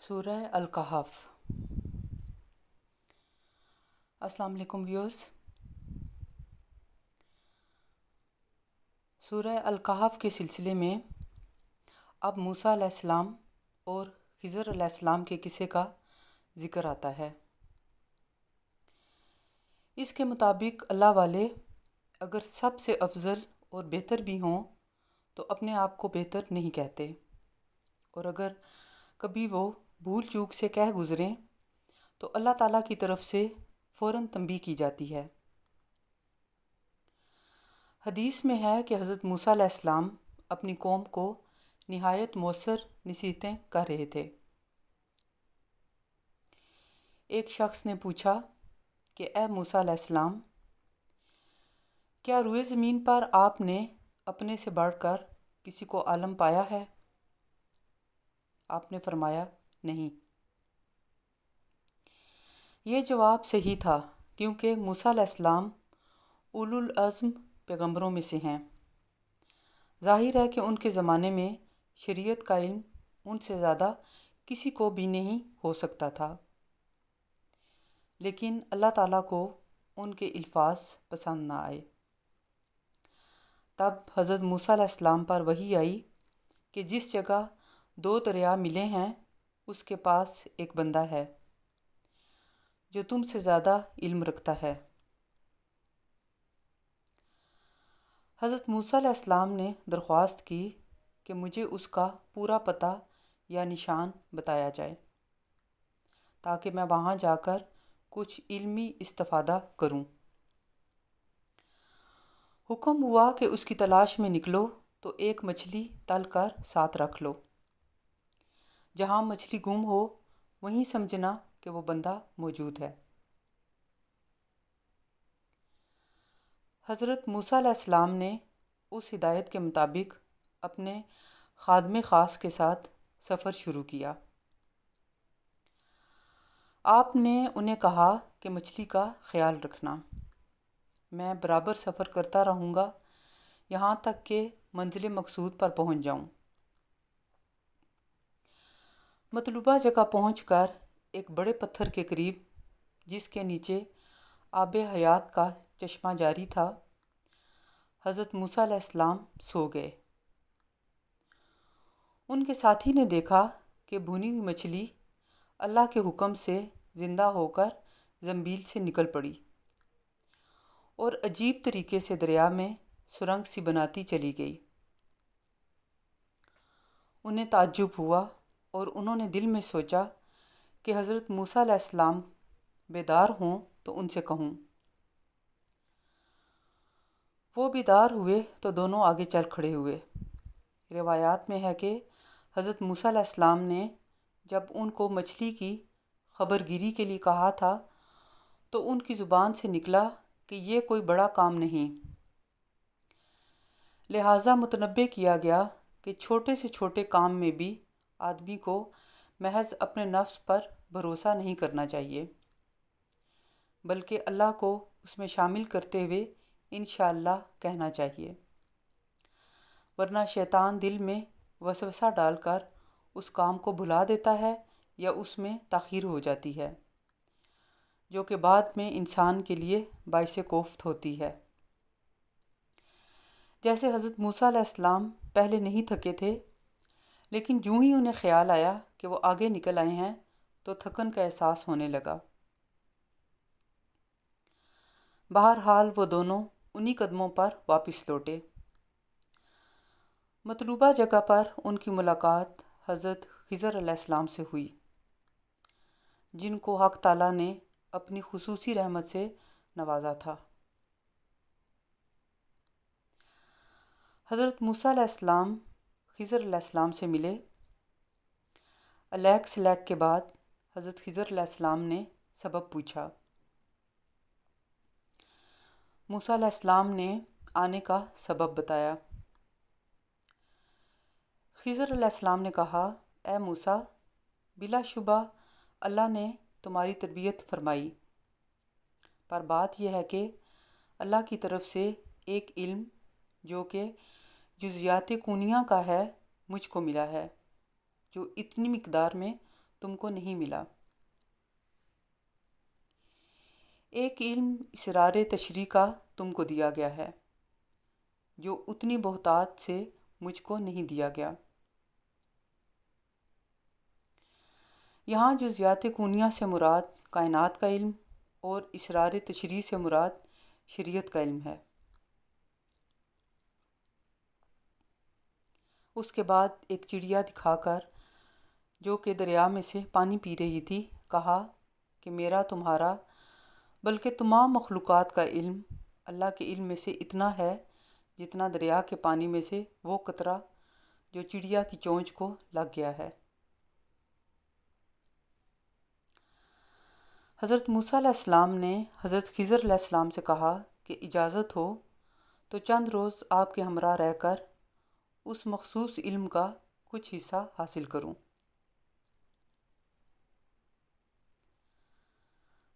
سورہ الکہف۔ السلام علیکم ویورز۔ سورہ الکہف کے سلسلے میں اب موسیٰ علیہ السلام اور خضر علیہ السلام کے قصے کا ذکر آتا ہے۔ اس کے مطابق اللہ والے اگر سب سے افضل اور بہتر بھی ہوں تو اپنے آپ کو بہتر نہیں کہتے، اور اگر کبھی وہ بھول چوک سے کہہ گزریں تو اللہ تعالیٰ کی طرف سے فوراً تنبیہ کی جاتی ہے۔ حدیث میں ہے کہ حضرت موسیٰ علیہ السلام اپنی قوم کو نہایت مؤثر نصیحتیں کر رہے تھے۔ ایک شخص نے پوچھا کہ اے موسیٰ علیہ السلام، کیا روئے زمین پر آپ نے اپنے سے بڑھ کر کسی کو عالم پایا ہے؟ آپ نے فرمایا نہیں۔ یہ جواب صحیح تھا، کیونکہ موسیٰ علیہ السلام اولو العزم پیغمبروں میں سے ہیں۔ ظاہر ہے کہ ان کے زمانے میں شریعت کا علم ان سے زیادہ کسی کو بھی نہیں ہو سکتا تھا، لیکن اللہ تعالیٰ کو ان کے الفاظ پسند نہ آئے۔ تب حضرت موسیٰ علیہ السلام پر وحی آئی کہ جس جگہ دو دریا ملے ہیں اس کے پاس ایک بندہ ہے جو تم سے زیادہ علم رکھتا ہے۔ حضرت موسیٰ علیہ السلام نے درخواست کی کہ مجھے اس کا پورا پتہ یا نشان بتایا جائے تاکہ میں وہاں جا کر کچھ علمی استفادہ کروں۔ حکم ہوا کہ اس کی تلاش میں نکلو تو ایک مچھلی تل کر ساتھ رکھ لو۔ جہاں مچھلی گم ہو وہیں سمجھنا کہ وہ بندہ موجود ہے۔ حضرت موسیٰ علیہ السلام نے اس ہدایت کے مطابق اپنے خادم خاص کے ساتھ سفر شروع کیا۔ آپ نے انہیں کہا کہ مچھلی کا خیال رکھنا، میں برابر سفر کرتا رہوں گا یہاں تک کہ منزل مقصود پر پہنچ جاؤں۔ مطلوبہ جگہ پہنچ کر ایک بڑے پتھر کے قریب، جس کے نیچے آب حیات کا چشمہ جاری تھا، حضرت موسیٰ علیہ السلام سو گئے۔ ان کے ساتھی نے دیکھا کہ بھنی ہوئی مچھلی اللہ کے حکم سے زندہ ہو کر زنبیل سے نکل پڑی اور عجیب طریقے سے دریا میں سرنگ سی بناتی چلی گئی۔ انہیں تعجب ہوا اور انہوں نے دل میں سوچا کہ حضرت موسیٰ علیہ السلام بیدار ہوں تو ان سے کہوں۔ وہ بیدار ہوئے تو دونوں آگے چل کھڑے ہوئے۔ روایات میں ہے کہ حضرت موسیٰ علیہ السلام نے جب ان کو مچھلی کی خبر گیری کے لیے کہا تھا تو ان کی زبان سے نکلا کہ یہ کوئی بڑا کام نہیں، لہٰذا متنبہ کیا گیا کہ چھوٹے سے چھوٹے کام میں بھی آدمی کو محض اپنے نفس پر بھروسہ نہیں کرنا چاہیے، بلکہ اللہ کو اس میں شامل کرتے ہوئے انشاءاللہ کہنا چاہیے، ورنہ شیطان دل میں وسوسہ ڈال کر اس کام کو بھلا دیتا ہے یا اس میں تاخیر ہو جاتی ہے، جو کہ بعد میں انسان کے لیے باعث کوفت ہوتی ہے۔ جیسے حضرت موسیٰ علیہ السلام پہلے نہیں تھکے تھے، لیکن جوں ہی انہیں خیال آیا کہ وہ آگے نکل آئے ہیں تو تھکن کا احساس ہونے لگا۔ بہرحال وہ دونوں انہی قدموں پر واپس لوٹے۔ مطلوبہ جگہ پر ان کی ملاقات حضرت خضر علیہ السلام سے ہوئی، جن کو حق تعالیٰ نے اپنی خصوصی رحمت سے نوازا تھا۔ حضرت موسیٰ علیہ السلام خضر علیہ السلام سے ملے۔ علیک سلیک کے بعد حضرت خضر علیہ السلام نے سبب پوچھا۔ موسیٰ علیہ السلام نے آنے کا سبب بتایا۔ خضر علیہ السلام نے کہا، اے موسیٰ، بلا شبہ اللہ نے تمہاری تربیت فرمائی، پر بات یہ ہے کہ اللہ کی طرف سے ایک علم جو کہ جزیات کونیہ کا ہے مجھ کو ملا ہے، جو اتنی مقدار میں تم کو نہیں ملا۔ ایک علم اسرار تشریح کا تم کو دیا گیا ہے جو اتنی بہتات سے مجھ کو نہیں دیا گیا۔ یہاں جزیات کونیہ سے مراد کائنات کا علم اور اسرار تشریح سے مراد شریعت کا علم ہے۔ اس کے بعد ایک چڑیا دکھا کر جو کہ دریا میں سے پانی پی رہی تھی کہا کہ میرا تمہارا بلکہ تمام مخلوقات کا علم اللہ کے علم میں سے اتنا ہے جتنا دریا کے پانی میں سے وہ قطرہ جو چڑیا کی چونچ کو لگ گیا ہے۔ حضرت موسیٰ علیہ السلام نے حضرت خضر علیہ السلام سے کہا کہ اجازت ہو تو چند روز آپ کے ہمراہ رہ کر اس مخصوص علم کا کچھ حصہ حاصل کروں۔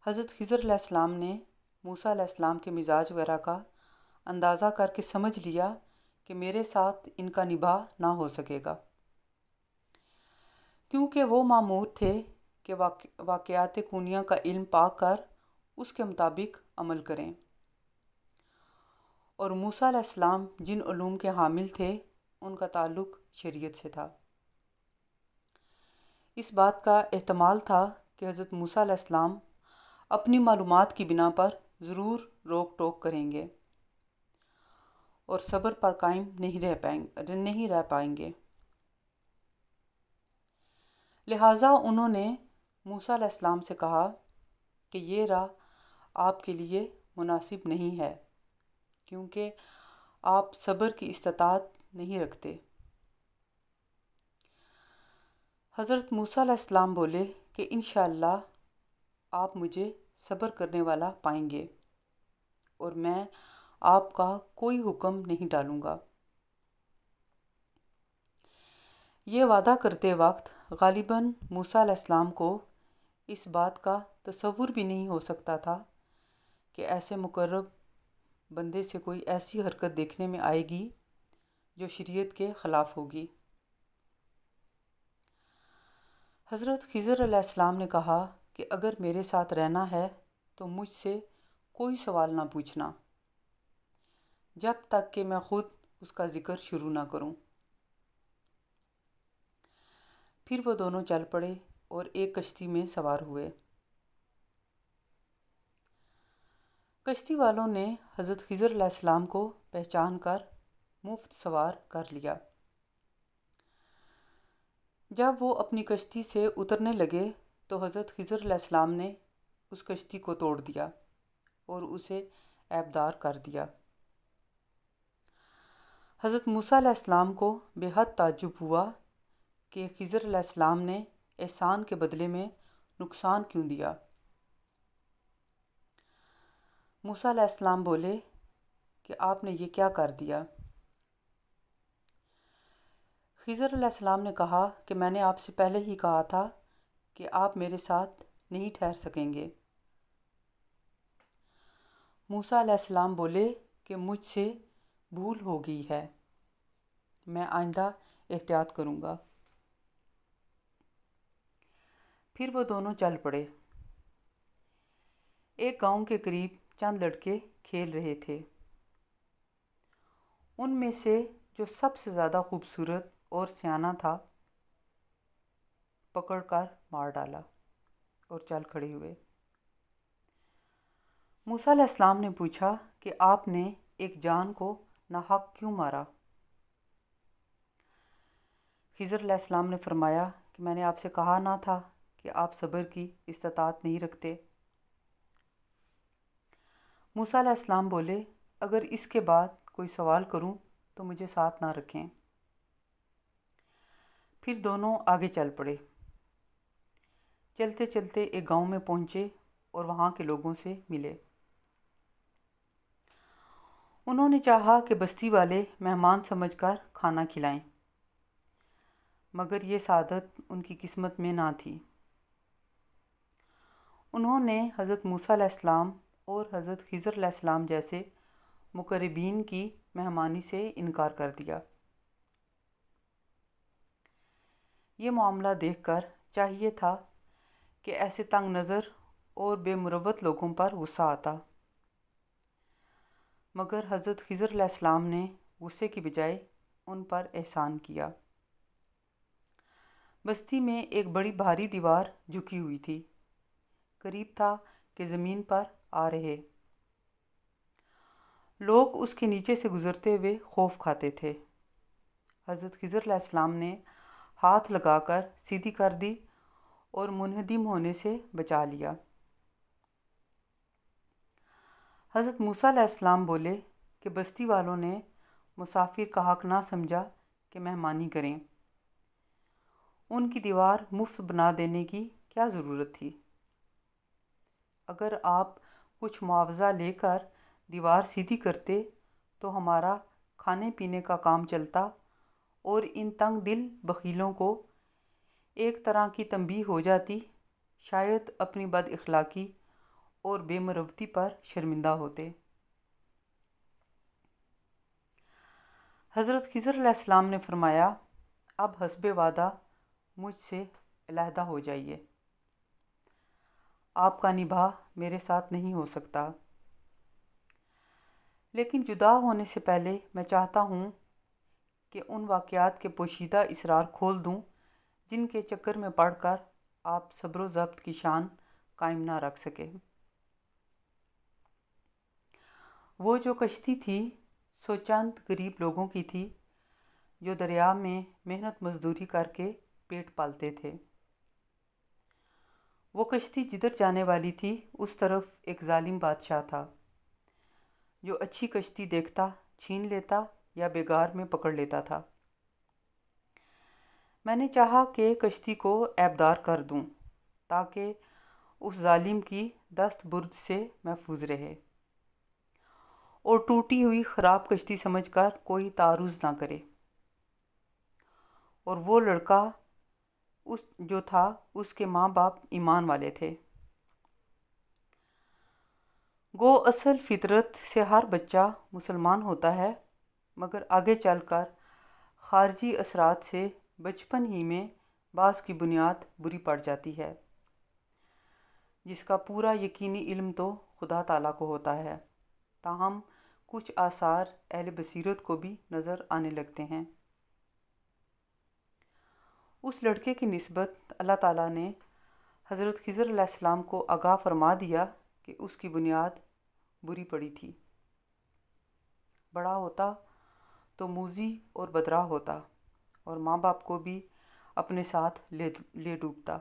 حضرت خضر علیہ السلام نے موسیٰ علیہ السلام کے مزاج وغیرہ کا اندازہ کر کے سمجھ لیا کہ میرے ساتھ ان کا نباہ نہ ہو سکے گا، کیونکہ وہ مامور تھے کہ واقعات کونیہ کا علم پا کر اس کے مطابق عمل کریں، اور موسیٰ علیہ السلام جن علوم کے حامل تھے ان کا تعلق شریعت سے تھا۔ اس بات کا احتمال تھا کہ حضرت موسیٰ علیہ السلام اپنی معلومات کی بنا پر ضرور روک ٹوک کریں گے اور صبر پر قائم نہیں رہ پائیں گے، لہٰذا انہوں نے موسیٰ علیہ السلام سے کہا کہ یہ راہ آپ کے لیے مناسب نہیں ہے کیونکہ آپ صبر کی استطاعت نہیں رکھتے۔ حضرت موسیٰ علیہ السلام بولے کہ انشاءاللہ آپ مجھے صبر کرنے والا پائیں گے اور میں آپ کا کوئی حکم نہیں ٹالوں گا۔ یہ وعدہ کرتے وقت غالباً موسیٰ علیہ السلام کو اس بات کا تصور بھی نہیں ہو سکتا تھا کہ ایسے مقرب بندے سے کوئی ایسی حرکت دیکھنے میں آئے گی جو شریعت کے خلاف ہوگی۔ حضرت خضر علیہ السلام نے کہا کہ اگر میرے ساتھ رہنا ہے تو مجھ سے کوئی سوال نہ پوچھنا جب تک کہ میں خود اس کا ذکر شروع نہ کروں۔ پھر وہ دونوں چل پڑے اور ایک کشتی میں سوار ہوئے۔ کشتی والوں نے حضرت خضر علیہ السلام کو پہچان کر مفت سوار کر لیا۔ جب وہ اپنی کشتی سے اترنے لگے تو حضرت خضر علیہ السلام نے اس کشتی کو توڑ دیا اور اسے عیبدار کر دیا۔ حضرت موسیٰ علیہ السلام کو بے حد تعجب ہوا کہ خضر علیہ السلام نے احسان کے بدلے میں نقصان کیوں دیا۔ موسیٰ علیہ السلام بولے کہ آپ نے یہ کیا کر دیا؟ خضر علیہ السلام نے کہا کہ میں نے آپ سے پہلے ہی کہا تھا کہ آپ میرے ساتھ نہیں ٹھہر سکیں گے۔ موسیٰ علیہ السلام بولے کہ مجھ سے بھول ہو گئی ہے، میں آئندہ احتیاط کروں گا۔ پھر وہ دونوں چل پڑے۔ ایک گاؤں کے قریب چند لڑکے کھیل رہے تھے۔ ان میں سے جو سب سے زیادہ خوبصورت اور سیانہ تھا پکڑ کر مار ڈالا اور چل کھڑے ہوئے۔ موسیٰ علیہ السلام نے پوچھا کہ آپ نے ایک جان کو ناحق کیوں مارا؟ خضر علیہ السلام نے فرمایا کہ میں نے آپ سے کہا نہ تھا کہ آپ صبر کی استطاعت نہیں رکھتے؟ موسیٰ علیہ السلام بولے اگر اس کے بعد کوئی سوال کروں تو مجھے ساتھ نہ رکھیں۔ پھر دونوں آگے چل پڑے۔ چلتے چلتے ایک گاؤں میں پہنچے اور وہاں کے لوگوں سے ملے۔ انہوں نے چاہا کہ بستی والے مہمان سمجھ کر کھانا کھلائیں، مگر یہ سعادت ان کی قسمت میں نہ تھی۔ انہوں نے حضرت موسیٰ علیہ السلام اور حضرت خضر علیہ السلام جیسے مقربین کی مہمانی سے انکار کر دیا۔ یہ معاملہ دیکھ کر چاہیے تھا کہ ایسے تنگ نظر اور بے مروت لوگوں پر غصہ آتا، مگر حضرت خضر علیہ السلام نے غصے کی بجائے ان پر احسان کیا۔ بستی میں ایک بڑی بھاری دیوار جھکی ہوئی تھی، قریب تھا کہ زمین پر آ رہے لوگ اس کے نیچے سے گزرتے ہوئے خوف کھاتے تھے۔ حضرت خضر علیہ السلام نے ہاتھ لگا کر سیدھی کر دی اور منہدم ہونے سے بچا لیا۔ حضرت موسیٰ علیہ السلام بولے کہ بستی والوں نے مسافر کا حق نہ سمجھا کہ مہمانی کریں، ان کی دیوار مفت بنا دینے کی کیا ضرورت تھی؟ اگر آپ کچھ معاوضہ لے کر دیوار سیدھی کرتے تو ہمارا کھانے پینے کا کام چلتا اور ان تنگ دل بخیلوں کو ایک طرح کی تنبیہ ہو جاتی، شاید اپنی بد اخلاقی اور بے مروتی پر شرمندہ ہوتے۔ حضرت خضر علیہ السلام نے فرمایا، اب حسب وعدہ مجھ سے علیحدہ ہو جائیے، آپ کا نبھا میرے ساتھ نہیں ہو سکتا، لیکن جدا ہونے سے پہلے میں چاہتا ہوں کہ ان واقعات کے پوشیدہ اسرار کھول دوں جن کے چکر میں پڑ کر آپ صبر و ضبط کی شان قائم نہ رکھ سکے۔ وہ جو کشتی تھی سو چند غریب لوگوں کی تھی جو دریا میں محنت مزدوری کر کے پیٹ پالتے تھے۔ وہ کشتی جدھر جانے والی تھی اس طرف ایک ظالم بادشاہ تھا جو اچھی کشتی دیکھتا چھین لیتا یا بیگار میں پکڑ لیتا تھا۔ میں نے چاہا کہ کشتی کو عیبدار کر دوں تاکہ اس ظالم کی دست برد سے محفوظ رہے اور ٹوٹی ہوئی خراب کشتی سمجھ کر کوئی تعرض نہ کرے۔ اور وہ لڑکا جو تھا اس کے ماں باپ ایمان والے تھے۔ گو اصل فطرت سے ہر بچہ مسلمان ہوتا ہے، مگر آگے چل کر خارجی اثرات سے بچپن ہی میں بعض کی بنیاد بری پڑ جاتی ہے، جس کا پورا یقینی علم تو خدا تعالیٰ کو ہوتا ہے، تاہم کچھ آثار اہل بصیرت کو بھی نظر آنے لگتے ہیں۔ اس لڑکے کی نسبت اللہ تعالیٰ نے حضرت خضر علیہ السلام کو آگاہ فرما دیا کہ اس کی بنیاد بری پڑی تھی۔ بڑا ہوتا تو موذی اور بدراہ ہوتا اور ماں باپ کو بھی اپنے ساتھ لے ڈوبتا۔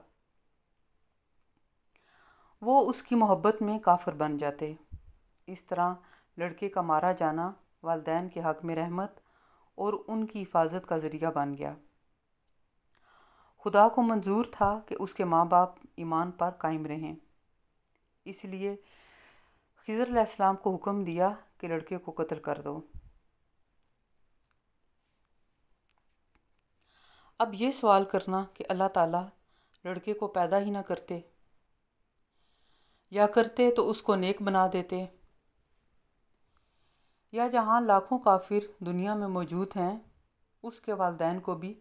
وہ اس کی محبت میں کافر بن جاتے۔ اس طرح لڑکے کا مارا جانا والدین کے حق میں رحمت اور ان کی حفاظت کا ذریعہ بن گیا۔ خدا کو منظور تھا کہ اس کے ماں باپ ایمان پر قائم رہیں، اس لیے خضر علیہ السلام کو حکم دیا کہ لڑکے کو قتل کر دو۔ اب یہ سوال کرنا کہ اللہ تعالیٰ لڑکے کو پیدا ہی نہ کرتے، یا کرتے تو اس کو نیک بنا دیتے، یا جہاں لاکھوں کافر دنیا میں موجود ہیں اس کے والدین کو بھی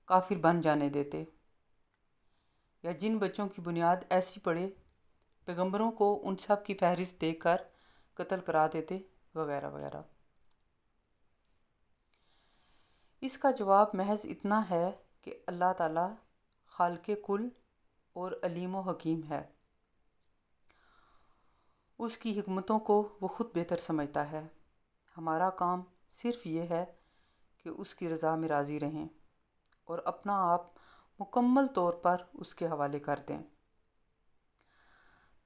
کافر بن جانے دیتے، یا جن بچوں کی بنیاد ایسی پڑے پیغمبروں کو ان سب کی فہرست دے کر قتل کرا دیتے، وغیرہ وغیرہ۔ اس کا جواب محض اتنا ہے کہ اللہ تعالیٰ خالق کل اور علیم و حکیم ہے، اس کی حکمتوں کو وہ خود بہتر سمجھتا ہے۔ ہمارا کام صرف یہ ہے کہ اس کی رضا میں راضی رہیں اور اپنا آپ مکمل طور پر اس کے حوالے کر دیں،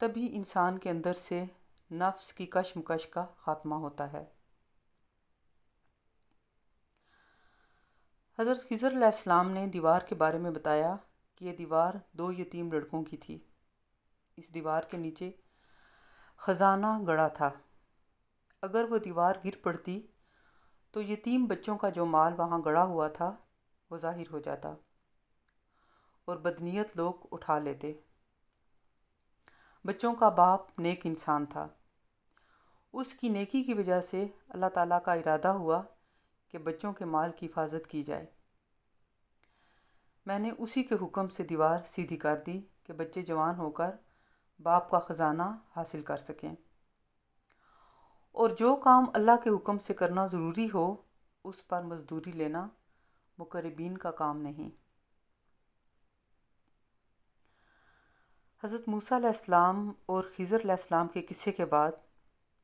تبھی انسان کے اندر سے نفس کی کشمکش کا خاتمہ ہوتا ہے۔ حضرت خضر علیہ السلام نے دیوار کے بارے میں بتایا کہ یہ دیوار 2 یتیم لڑکوں کی تھی۔ اس دیوار کے نیچے خزانہ گڑا تھا۔ اگر وہ دیوار گر پڑتی تو یتیم بچوں کا جو مال وہاں گڑا ہوا تھا وہ ظاہر ہو جاتا اور بدنیت لوگ اٹھا لیتے۔ بچوں کا باپ نیک انسان تھا، اس کی نیکی کی وجہ سے اللہ تعالیٰ کا ارادہ ہوا کہ بچوں کے مال کی حفاظت کی جائے۔ میں نے اسی کے حکم سے دیوار سیدھی کر دی کہ بچے جوان ہو کر باپ کا خزانہ حاصل کر سکیں، اور جو کام اللہ کے حکم سے کرنا ضروری ہو اس پر مزدوری لینا مقربین کا کام نہیں۔ حضرت موسیٰ علیہ السلام اور خضر علیہ السلام کے قصے کے بعد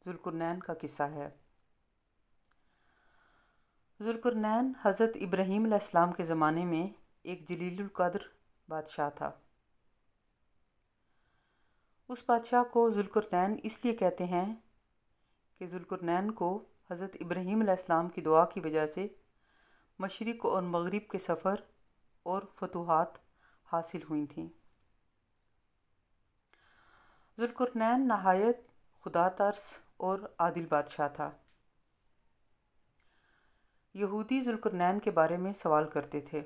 ذوالقرنین کا قصہ ہے۔ ذوالقرنین حضرت ابراہیم علیہ السلام کے زمانے میں ایک جلیل القدر بادشاہ تھا۔ اس بادشاہ کو ذوالقرنین اس لیے کہتے ہیں کہ ذوالقرنین کو حضرت ابراہیم علیہ السلام کی دعا کی وجہ سے مشرق اور مغرب کے سفر اور فتوحات حاصل ہوئی تھیں۔ ذوالقرنین نہایت خدا ترس اور عادل بادشاہ تھا۔ یہودی ذوالقرنین کے بارے میں سوال کرتے تھے۔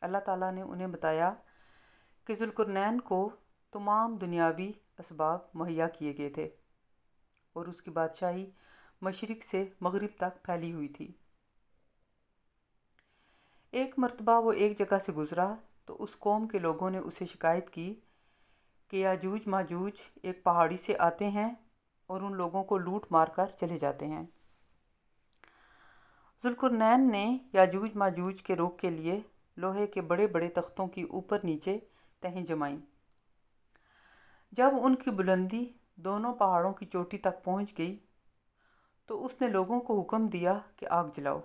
اللہ تعالیٰ نے انہیں بتایا کہ ذوالقرنین کو تمام دنیاوی اسباب مہیا کیے گئے تھے اور اس کی بادشاہی مشرق سے مغرب تک پھیلی ہوئی تھی۔ ایک مرتبہ وہ ایک جگہ سے گزرا تو اس قوم کے لوگوں نے اسے شکایت کی کہ یاجوج ماجوج ایک پہاڑی سے آتے ہیں اور ان لوگوں کو لوٹ مار کر چلے جاتے ہیں۔ ذوالقرنین نے یاجوج ماجوج کے روک کے لیے لوہے کے بڑے بڑے تختوں کی اوپر نیچے تہیں جمائیں۔ جب ان کی بلندی دونوں پہاڑوں کی چوٹی تک پہنچ گئی تو اس نے لوگوں کو حکم دیا کہ آگ جلاؤ۔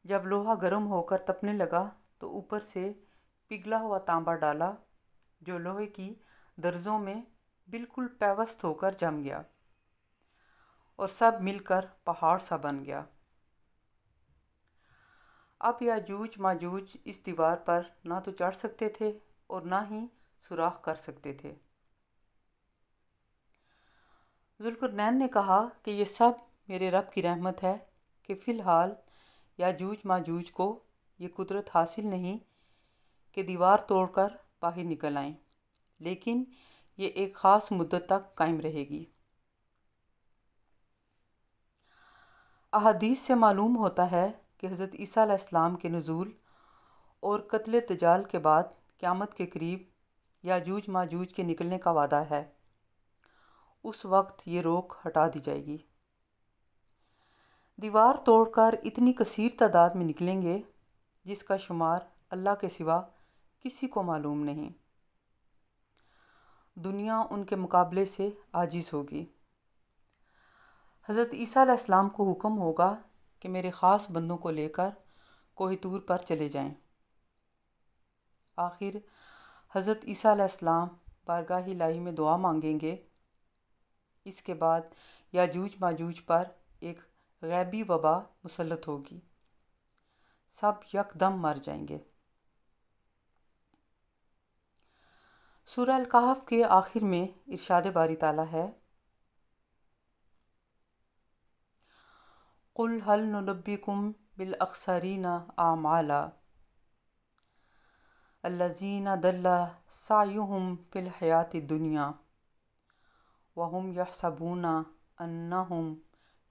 جب لوہا گرم ہو کر تپنے لگا تو اوپر سے پگھلا ہوا تانبا ڈالا جو لوہے کی درزوں میں بالکل پیوست ہو کر جم گیا اور سب مل کر پہاڑ سا بن گیا۔ اب یاجوج ماجوج اس دیوار پر نہ تو چڑھ سکتے تھے اور نہ ہی سوراخ کر سکتے تھے۔ ذوالقرنین نے کہا کہ یہ سب میرے رب کی رحمت ہے کہ فی الحال یاجوج ماجوج کو یہ قدرت حاصل نہیں کہ دیوار توڑ کر باہر نکل آئیں، لیکن یہ ایک خاص مدت تک قائم رہے گی۔ احادیث سے معلوم ہوتا ہے کہ حضرت عیسیٰ علیہ السلام کے نزول اور قتل دجال کے بعد قیامت کے قریب یاجوج ماجوج کے نکلنے کا وعدہ ہے۔ اس وقت یہ روک ہٹا دی جائے گی۔ دیوار توڑ کر اتنی کثیر تعداد میں نکلیں گے جس کا شمار اللہ کے سوا کسی کو معلوم نہیں۔ دنیا ان کے مقابلے سے عاجز ہوگی۔ حضرت عیسیٰ علیہ السلام کو حکم ہوگا کہ میرے خاص بندوں کو لے کر کوہ طور پر چلے جائیں۔ آخر حضرت عیسیٰ علیہ السلام بارگاہ الہی میں دعا مانگیں گے۔ اس کے بعد یاجوج ماجوج پر ایک غیبی وبا مسلط ہوگی، سب یکدم مر جائیں گے۔ سورہ الکہف کے آخر میں ارشاد باری تعالیٰ ہے، قُلْ هَلْ نُنَبِّئُكُم بِالْأَخْسَرِينَ أَعْمَالًا الَّذِينَ ضَلَّ سَعْيُهُمْ فِي الْحَيَاةِ الدُّنْيَا وَهُمْ يَحْسَبُونَ أَنَّهُمْ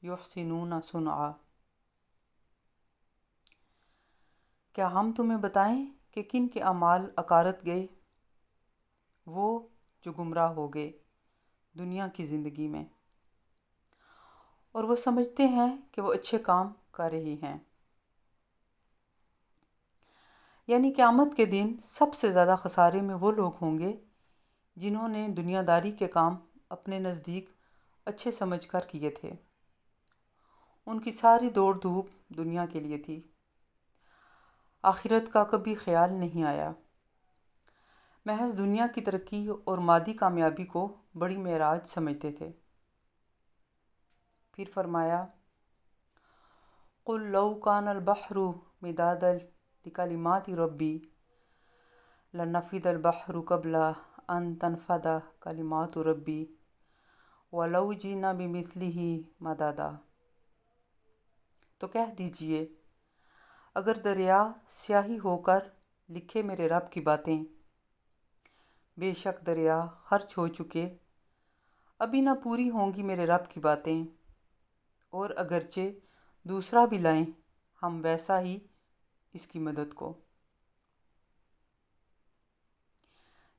يُحْسِنُونَ صُنْعًا۔ کیا ہم تمہیں بتائیں کہ کن کے اعمال اکارت گئے؟ وہ جو گمراہ ہو گئے دنیا کی زندگی میں اور وہ سمجھتے ہیں کہ وہ اچھے کام کر رہی ہیں۔ یعنی قیامت کے دن سب سے زیادہ خسارے میں وہ لوگ ہوں گے جنہوں نے دنیا داری کے کام اپنے نزدیک اچھے سمجھ کر کیے تھے۔ ان کی ساری دوڑ دھوپ دنیا کے لیے تھی، آخرت کا کبھی خیال نہیں آیا۔ محض دنیا کی ترقی اور مادی کامیابی کو بڑی معراج سمجھتے تھے۔ پھر فرمایا، قُلْ لَوْ كَانَ الْبَحْرُ مِدَادًا لِكَلِمَاتِ رَبِّي لَنَفِدَ الْبَحْرُ قَبْلَ أَن تَنفَدَ كَلِمَاتُ رَبِّي وَلَوْ جِئْنَا بِمِثْلِهِ مَدَدًا۔ تو کہہ دیجئے، اگر دریا سیاہی ہو کر لکھے میرے رب کی باتیں، بے شک دریا خرچ ہو چکے، ابھی نہ پوری ہوں گی میرے رب کی باتیں، اور اگرچہ دوسرا بھی لائیں ہم ویسا ہی اس کی مدد کو۔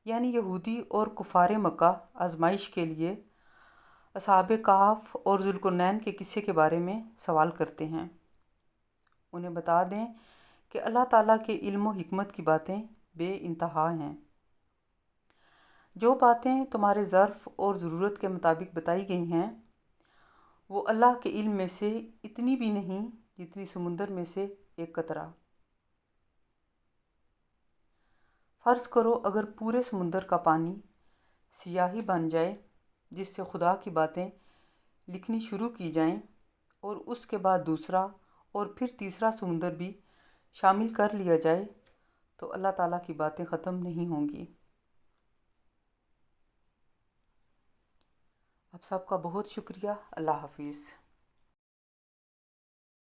یعنی یہودی اور کفار مکہ آزمائش کے لیے اصحاب کہف اور ذوالقرنین کے قصے کے بارے میں سوال کرتے ہیں۔ انہیں بتا دیں کہ اللہ تعالیٰ کے علم و حکمت کی باتیں بے انتہا ہیں۔ جو باتیں تمہارے ظرف اور ضرورت کے مطابق بتائی گئی ہیں وہ اللہ کے علم میں سے اتنی بھی نہیں جتنی سمندر میں سے ایک قطرہ۔ فرض کرو اگر پورے سمندر کا پانی سیاہی بن جائے جس سے خدا کی باتیں لکھنی شروع کی جائیں اور اس کے بعد دوسرا اور پھر تیسرا سمندر بھی شامل کر لیا جائے تو اللہ تعالیٰ کی باتیں ختم نہیں ہوں گی۔ آپ سب کا بہت شکریہ۔ اللہ حافظ۔